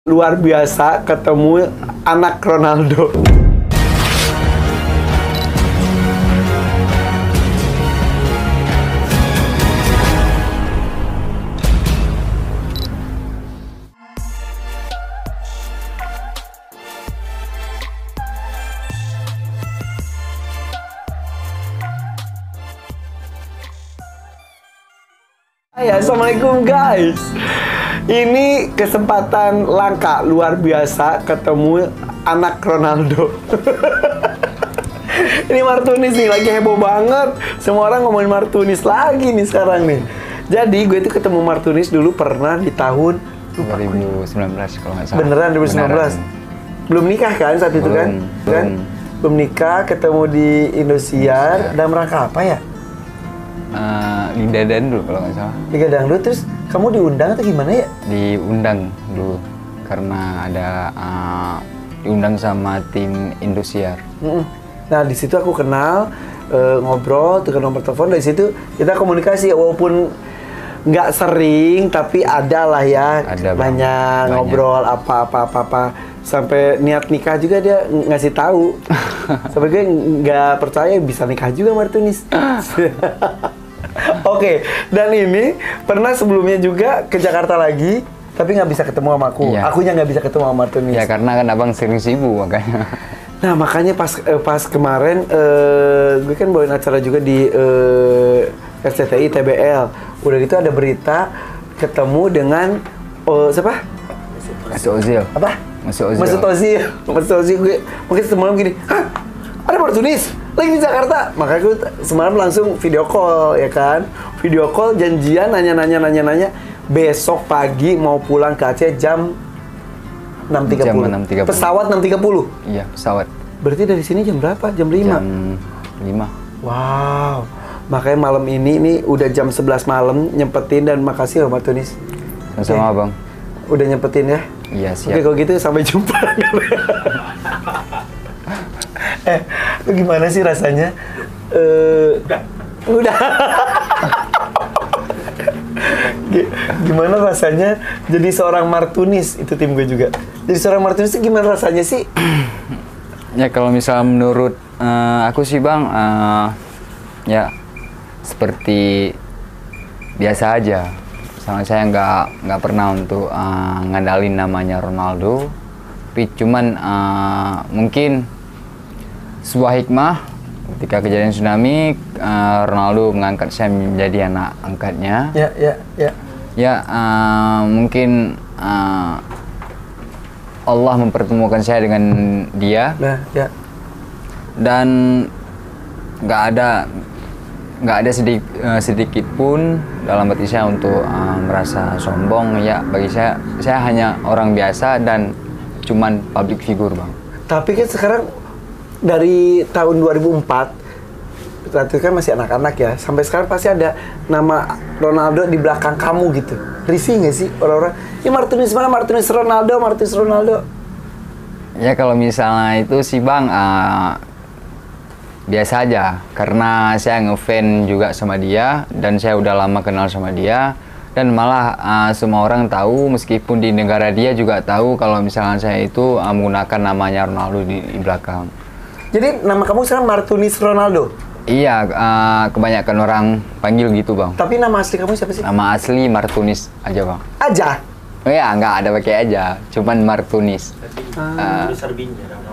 Luar biasa ketemu anak Ronaldo. Ya, assalamualaikum guys. Ini kesempatan langka luar biasa ketemu anak Ronaldo. Ini Martinez nih lagi heboh banget. Semua orang ngomongin Martinez lagi nih sekarang nih. Jadi gue tuh ketemu Martinez dulu pernah di tahun 2019 kalau nggak salah. Beneran 2019. Beneran. Belum nikah kan saat itu kan? Belum nikah, ketemu di Indosiar. Dalam rangka apa ya? Liga Dangdut kalau nggak salah. Liga Dangdut, terus kamu diundang atau gimana ya? Diundang dulu karena ada diundang sama tim Indosiar. Nah di situ aku kenal, ngobrol, tukar nomor telepon. Dari situ kita komunikasi, walaupun nggak sering, tapi ada lah ya. Ada banyak ngobrol apa. Sampai niat nikah juga dia ngasih tahu. Sampai gue nggak percaya bisa nikah juga Martinez. Oke, dan ini pernah sebelumnya juga ke Jakarta lagi, tapi nggak bisa ketemu sama aku. Iya. Akunya nggak bisa ketemu sama Martinez. Ya karena kan abang sering sibuk makanya. Nah makanya pas kemarin gue kan bawain acara juga di RCTI TBL. Udah gitu ada berita ketemu dengan siapa? Mesut Ozil. Apa? Mesut Ozil. Mesut Ozil. Gue mungkin semalam gini, hah? Ada Martinez lagi di Jakarta. Makanya gue semalam langsung video call ya kan. Video call janjian nanya. Besok pagi mau pulang ke Aceh jam 6.30. Jam 6.30. Pesawat 6.30. Iya, pesawat. Berarti dari sini jam berapa? Jam 5? Jam 5. Wow. Makanya malam ini udah jam 11 malam nyempetin, dan makasih loh Martinez. Sama-sama Bang. Udah nyempetin ya? Iya, siap. Oke, kalau gitu sampai jumpa. Lu gimana sih rasanya? Udah. Gimana rasanya jadi seorang Martinez? Itu tim gue juga. Jadi seorang Martinez itu gimana rasanya sih? Ya kalau misal menurut aku sih Bang, ya seperti biasa aja. Sama saya nggak pernah untuk ngandalin namanya Ronaldo, tapi cuman mungkin sebuah hikmah ketika kejadian tsunami, Ronaldo mengangkat saya menjadi anak angkatnya. Ya, mungkin Allah mempertemukan saya dengan dia. Dan nggak ada sedikit pun dalam hati saya untuk merasa sombong. Ya, bagi saya hanya orang biasa dan cuman public figure Bang. Tapi kan sekarang dari tahun 2004, waktu itu kan masih anak-anak ya, sampai sekarang pasti ada nama Ronaldo di belakang kamu gitu. Risih nggak sih orang-orang? Ya Martinez mana? Martinez Ronaldo. Ya kalau misalnya itu sih Bang, biasa aja. Karena saya ngefans juga sama dia, dan saya udah lama kenal sama dia. Dan malah semua orang tahu, meskipun di negara dia juga tahu kalau misalnya saya itu menggunakan namanya Ronaldo di belakang. Jadi nama kamu sekarang Martinez Ronaldo? Iya, kebanyakan orang panggil gitu Bang. Tapi nama asli kamu siapa sih? Nama asli Martinez aja Bang. Aja? Ya, nggak ada pakai aja, cuman Martinez.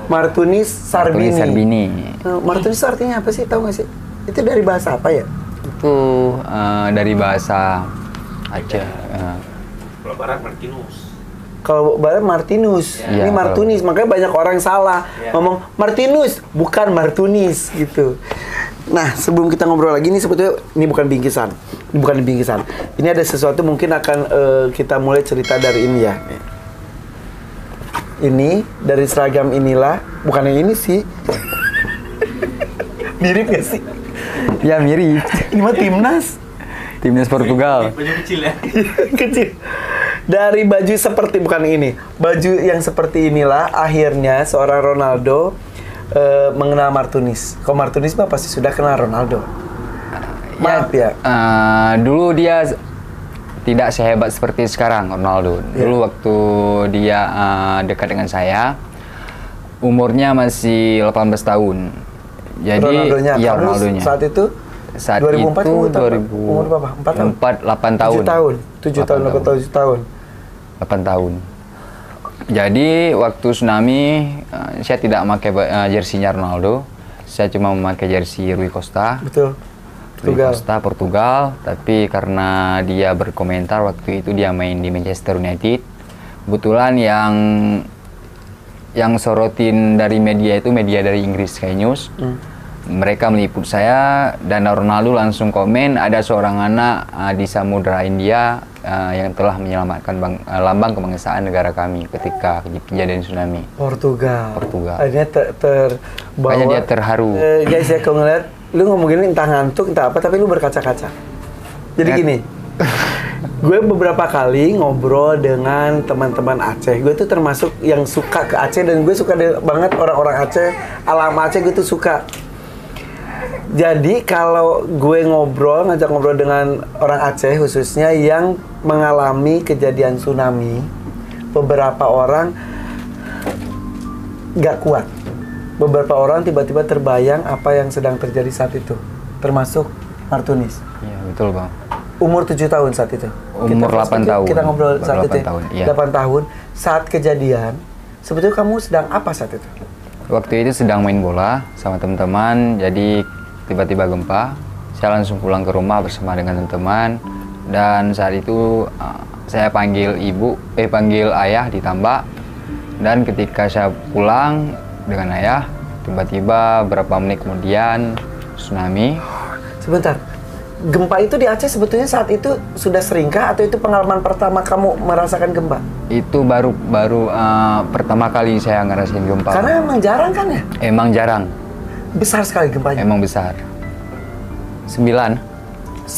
Martinez Sarbini. Martinez artinya apa sih? Tahu nggak sih? Itu dari bahasa apa ya? Itu dari bahasa Aceh. Kalau barat Martinus. Kalau barat Martinus, Ya, ini Martinez, makanya banyak orang salah ngomong Martinus, bukan Martinez gitu. Nah, sebelum kita ngobrol lagi, ini sebetulnya ini bukan bingkisan, ini ada sesuatu mungkin akan kita mulai cerita dari ini ya. Ini dari seragam inilah, bukan yang ini sih. Mirip gak sih? Ya mirip. Ini mah timnas Baju Portugal. kecil ya. kecil. Dari baju seperti, bukan ini, baju yang seperti inilah akhirnya seorang Ronaldo mengenal Martinez. Kalau Martinez mah pasti sudah kenal Ronaldo. Maaf ya. Dulu dia tidak sehebat seperti sekarang Ronaldo. Dulu waktu dia dekat dengan saya, umurnya masih 18 tahun. Jadi Ronaldonya. Saat 2004 itu umur berapa? 8 tahun. 7 tahun, 8 tahun. 8 tahun. Jadi waktu tsunami saya tidak memakai jersinya Ronaldo. Saya cuma memakai jersey Rui Costa. Betul. Rui Costa Portugal, tapi karena dia berkomentar waktu itu dia main di Manchester United. Kebetulan yang sorotin dari media itu media dari Inggris, Sky News. Mereka meliput saya dan Ronaldo langsung komen ada seorang anak di Samudra India yang telah menyelamatkan lambang kebangsaan negara kami ketika kejadian tsunami. Portugal. Akhirnya terbawa. Kayaknya dia terharu. Guys ya, kalau ngeliat lu ngomong gini entah ngantuk entah apa, tapi lu berkaca-kaca. Jadi gini, gue beberapa kali ngobrol dengan teman-teman Aceh. Gue tuh termasuk yang suka ke Aceh dan gue suka banget orang-orang Aceh, alam Aceh gue tuh suka. Jadi kalau gue ngajak ngobrol dengan orang Aceh khususnya yang mengalami kejadian tsunami, beberapa orang gak kuat. Beberapa orang tiba-tiba terbayang apa yang sedang terjadi saat itu, termasuk Martunis. Iya, betul Bang. Umur 7 tahun saat itu. Umur 8 tahun. Kita ngobrol saat itu. Iya. 8 tahun. Saat kejadian, sebetulnya kamu sedang apa saat itu? Waktu itu sedang main bola sama teman-teman, jadi tiba-tiba gempa. Saya langsung pulang ke rumah bersama dengan teman-teman, dan saat itu saya panggil ayah di Tambak. Dan ketika saya pulang dengan ayah, tiba-tiba beberapa menit kemudian tsunami. Sebentar, gempa itu di Aceh sebetulnya saat itu sudah seringkah atau itu pengalaman pertama kamu merasakan gempa? Itu baru pertama kali saya ngerasain gempa. Karena emang jarang kan ya? Emang jarang. Besar sekali gempanya. Emang besar. 9,2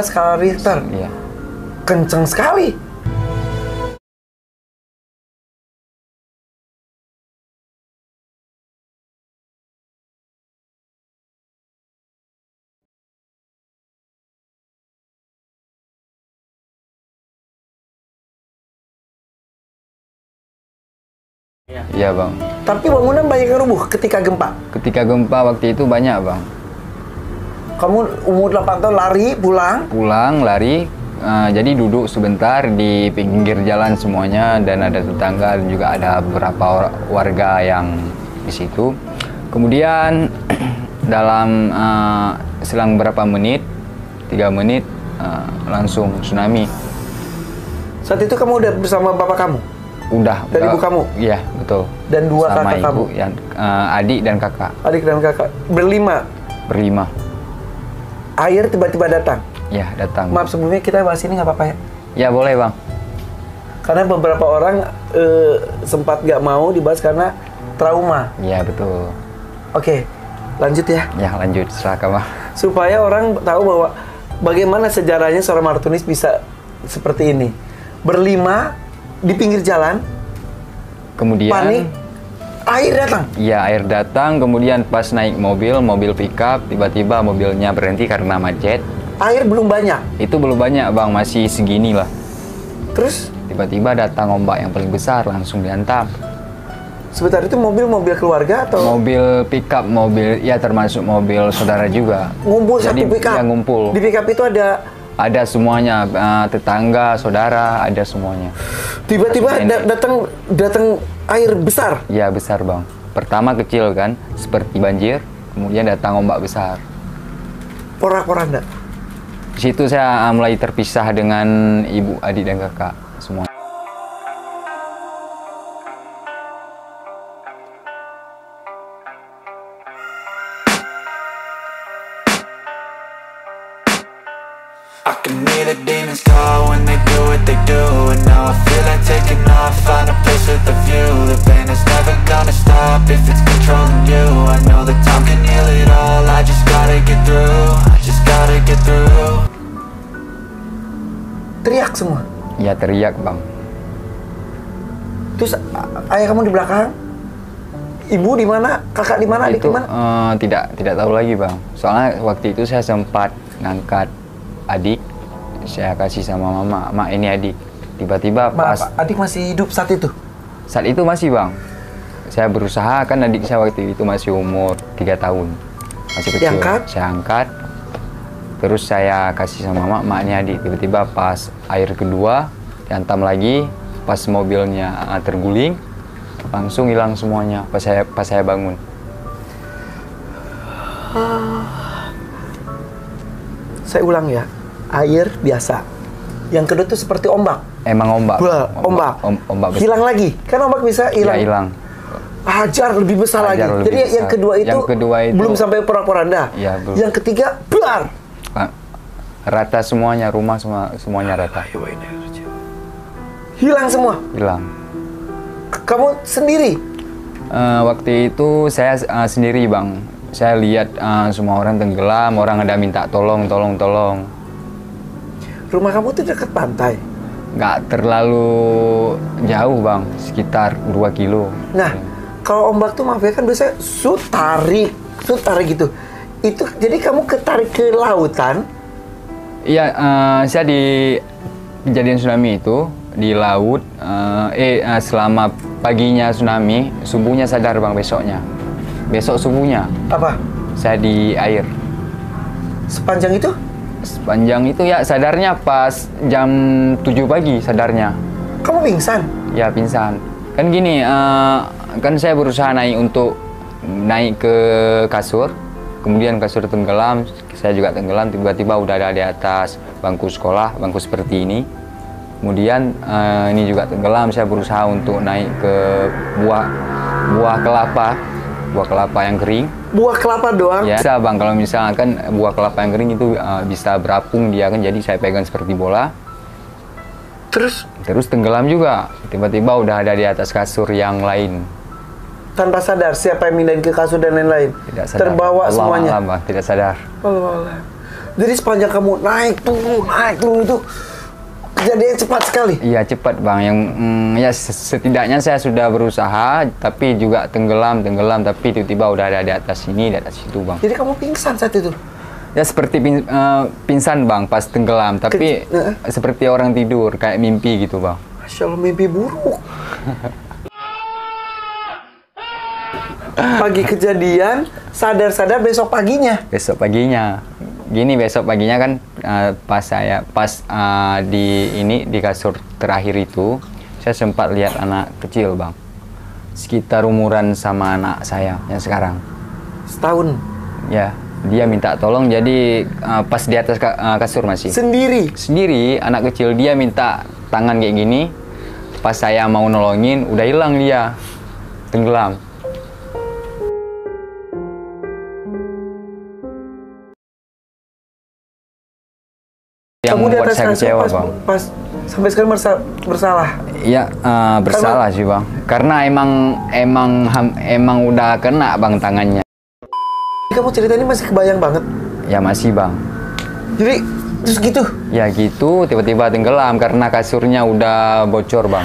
skala Richter. Iya. Kenceng sekali. Iya Bang. Tapi bangunan banyak yang rubuh ketika gempa? Ketika gempa waktu itu banyak Bang. Kamu umur 8 tahun lari pulang? Pulang, lari, jadi duduk sebentar di pinggir jalan semuanya, dan ada tetangga dan juga ada beberapa warga yang di situ. Kemudian dalam selang berapa menit, 3 menit, langsung tsunami. Saat itu kamu udah bersama bapak kamu? Udah. Dan ibu kamu? Iya, betul. Dan 2 sama kakak ibu, kamu? Yang, adik dan kakak. Adik dan kakak. Berlima? Berlima. Air tiba-tiba datang? Ya, datang. Maaf, sebelumnya kita bahas ini nggak apa-apa ya? Ya, boleh Bang. Karena beberapa orang sempat nggak mau dibahas karena trauma. Iya, betul. Oke, lanjut ya? Ya, lanjut. Silakan Bang. Supaya orang tahu bahwa bagaimana sejarahnya seorang Martunis bisa seperti ini. Berlima di pinggir jalan, kemudian panik, air datang. Iya, air datang. Kemudian pas naik mobil pickup, tiba-tiba mobilnya berhenti karena macet. Air belum banyak? Itu belum banyak Bang, masih segini lah. Terus? Tiba-tiba datang ombak yang paling besar, langsung dihantam. Sebentar, itu mobil keluarga atau? Mobil pickup, ya termasuk mobil saudara juga. Ngumpul satu pickup? Ya, ngumpul. Di pickup itu ada? Ada semuanya, tetangga, saudara, ada semuanya. Tiba-tiba datang air besar? Iya, besar Bang. Pertama kecil kan, seperti banjir, kemudian datang ombak besar. Porak-poranda? Di situ saya mulai terpisah dengan ibu, adik, dan kakak semua. I can hear the demons call when they do what they do. And now I feel like taking off, find a place with a view. The pain is never gonna stop if it's controlling you. I know that time can heal it all, I just gotta get through. I just gotta get through. Teriak semua? Iya, teriak Bang. Terus ayah kamu di belakang? Ibu di mana? Kakak di mana? Adik di mana? Tidak tahu lagi Bang. Soalnya waktu itu saya sempat ngangkat adik, saya kasih sama mama, mak ini adik. Tiba-tiba pas adik masih hidup saat itu? Saat itu masih bang. Saya berusaha, kan adik saya waktu itu masih umur 3 tahun. Masih kecil. Diangkat? Saya angkat. Terus saya kasih sama mak, mak ini adik. Tiba-tiba pas air kedua, diantam lagi. Pas mobilnya terguling, langsung hilang semuanya pas saya bangun. Saya ulang ya, air biasa. Yang kedua itu seperti ombak. Emang ombak. Ombak. Ombak besar. Hilang lagi, kan ombak bisa hilang. Ya, hilang. Hajar lebih besar lagi. Lebih Jadi besar. yang kedua itu belum sampai porak-poranda. Ya, belum. Yang ketiga, bar. Rata semuanya, rumah semuanya rata. Hilang semua. Hilang. Kamu sendiri? Waktu itu saya sendiri bang. Saya lihat semua orang tenggelam, orang ada minta tolong. Rumah kamu tuh dekat pantai? Nggak terlalu jauh bang, sekitar 2 kilo. Nah, kalau ombak tuh mafia kan biasanya tarik gitu. Itu jadi kamu ketarik ke lautan? Iya, saya di kejadian tsunami itu di laut. Selama paginya tsunami, subuhnya sadar bang besoknya. Besok subuhnya. Apa? Saya di air. Sepanjang itu? Sepanjang itu ya sadarnya pas jam 7 pagi sadarnya. Kamu pingsan? Ya pingsan. Kan gini, kan saya berusaha naik ke kasur. Kemudian kasur tenggelam, saya juga tenggelam. Tiba-tiba udah ada di atas bangku sekolah, bangku seperti ini. Kemudian ini juga tenggelam. Saya berusaha untuk naik ke buah kelapa yang kering. Buah kelapa doang? Ya, bisa bang, kalau misalkan buah kelapa yang kering itu bisa berapung dia kan, jadi saya pegang seperti bola. Terus tenggelam juga. Tiba-tiba udah ada di atas kasur yang lain. Tanpa sadar siapa yang mindahin ke kasur dan lain-lain? Tidak sadar. Terbawa Allah semuanya? Allah, bang, tidak sadar. Allah. Jadi sepanjang kamu naik turun itu kejadian cepat sekali? Iya cepat bang, yang ya setidaknya saya sudah berusaha, tapi juga tenggelam, tapi tiba-tiba udah ada di atas sini, di atas situ bang. Jadi kamu pingsan saat itu? Ya seperti pingsan bang pas tenggelam, tapi seperti orang tidur, kayak mimpi gitu bang. Masya Allah, mimpi buruk. Pagi kejadian, sadar-sadar besok paginya? Besok paginya. Gini, besok paginya kan pas di kasur terakhir itu, saya sempat lihat anak kecil bang, sekitar umuran sama anak saya yang sekarang. Setahun? Ya, dia minta tolong, jadi pas di atas kasur masih. Sendiri? Sendiri, anak kecil, dia minta tangan kayak gini. Pas saya mau nolongin, udah hilang dia, tenggelam. Yang kamu di membuat atas saya kecewa bang. Pas sampai sekarang bersalah? Iya, bersalah sih bang. Karena emang udah kena bang tangannya. Kamu cerita ini masih kebayang banget? Ya masih bang. Jadi terus gitu? Ya gitu, tiba-tiba tenggelam karena kasurnya udah bocor bang.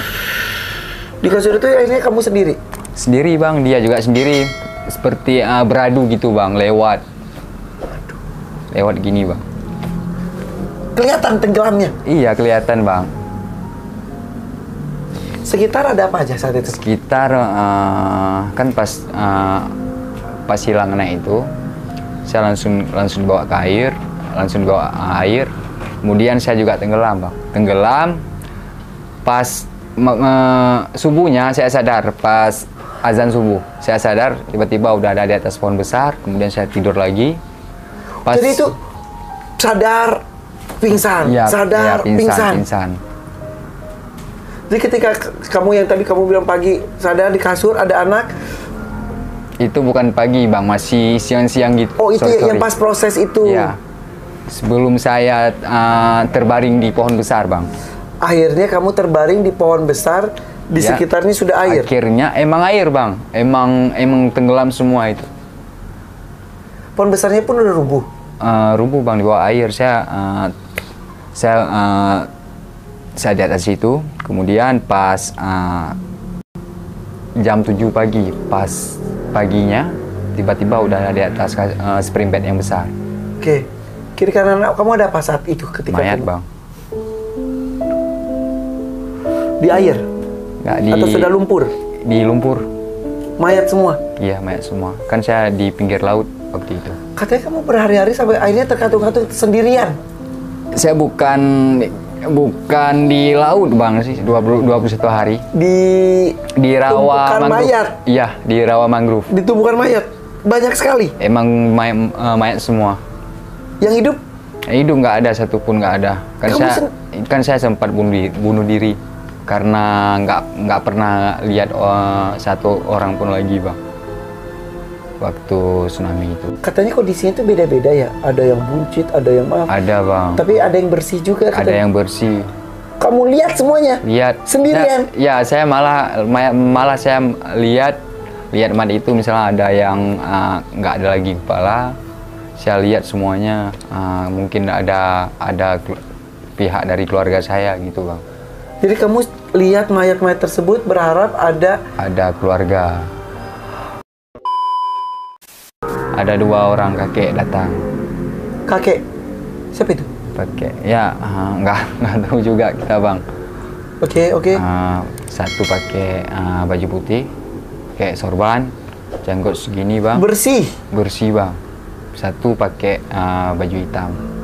Di kasur itu akhirnya kamu sendiri? Sendiri bang, dia juga sendiri. Seperti beradu gitu bang, lewat gini bang. Kelihatan tenggelamnya? Iya kelihatan bang. Sekitar ada apa aja saat itu? Sekitar kan pas hilang anak itu, saya langsung dibawa ke air, kemudian saya juga tenggelam bang. Tenggelam pas subuhnya saya sadar, pas azan subuh saya sadar, tiba-tiba udah ada di atas pohon besar. Kemudian saya tidur lagi. Jadi itu sadar pingsan, ya, sadar ya, pingsan. Jadi ketika kamu yang tadi kamu bilang pagi sadar di kasur ada anak, itu bukan pagi bang, masih siang-siang gitu. Oh itu sorry. Yang pas proses itu? Ya, sebelum saya terbaring di pohon besar bang. Akhirnya kamu terbaring di pohon besar, di ya, sekitarnya sudah air? Akhirnya emang air bang, emang tenggelam semua itu. Pohon besarnya pun udah rubuh? Rubuh bang, di bawah air. Saya di atas situ. Kemudian pas jam 7 pagi, pas paginya tiba-tiba udah ada di atas spring bed yang besar. Oke. Kiri kanan kamu ada apa saat itu ketika mayat bang. Di air? Nggak di. Atau sudah lumpur? Di lumpur. Mayat semua? Iya, mayat semua. Kan saya di pinggir laut waktu itu. Katanya kamu berhari-hari sampai airnya terkatung-katung sendirian. Saya bukan di laut bang sih, 21 hari. Di rawa tumpukan mangrove. mayat? Iya, di rawa mangrove. Di tumpukan mayat? Banyak sekali? Emang mayat semua. Yang hidup? Yang hidup nggak ada, satupun nggak ada. Kan saya sempat bunuh diri. Karena nggak pernah lihat satu orang pun lagi bang. Waktu tsunami itu. Katanya kondisinya itu beda-beda ya? Ada yang buncit, ada yang maaf. Ada bang. Tapi ada yang bersih juga. Ada yang bersih. Kamu lihat semuanya? Lihat. Sendirian? Ya, saya malah saya lihat mat itu misalnya ada yang nggak ada lagi kepala. Saya lihat semuanya. Mungkin ada pihak dari keluarga saya gitu bang. Jadi kamu lihat mayat-mayat tersebut berharap ada keluarga. Ada 2 orang kakek datang. Kakek? Siapa itu? Kakek, ya nggak tahu juga kita bang. Oke. Satu pakai baju putih, kayak sorban, janggut segini bang. Bersih? Bersih bang. Satu pakai baju hitam.